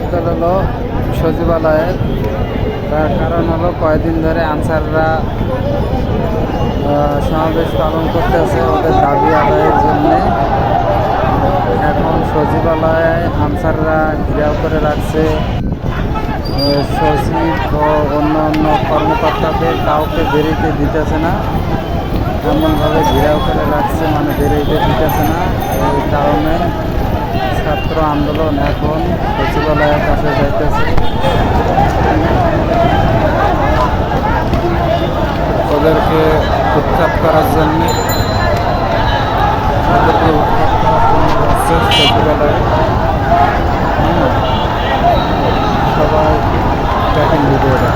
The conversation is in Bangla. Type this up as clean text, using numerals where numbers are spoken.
উদ্যোগ হলো সচিবালয়ের। তার কারণ হলো কয়েকদিন ধরে আনসাররা সমাবেশ পালন করতেছে ওদের দাবি আদায়ের জন্যে। এখন সচিবালয়ে আনসাররা ঘেরাও করে রাখছে। সচিব ও অন্য অন্য কর্মকর্তাদের কাউকে বেরোতে দিতেছে না, এমনভাবে ঘেরাও করে রাখছে, মানে বেরোতে দিতেছে না। এই কারণে ছাত্র আন্দোলন এখন সচিবালয়ের কাছে যাইতেছে ওদেরকে উৎখাত করার জন্য। ওদেরকে উৎখাত করার জন্য যাচ্ছে সচিবালয়ে। সবাই দেখেন ভিডিওটা।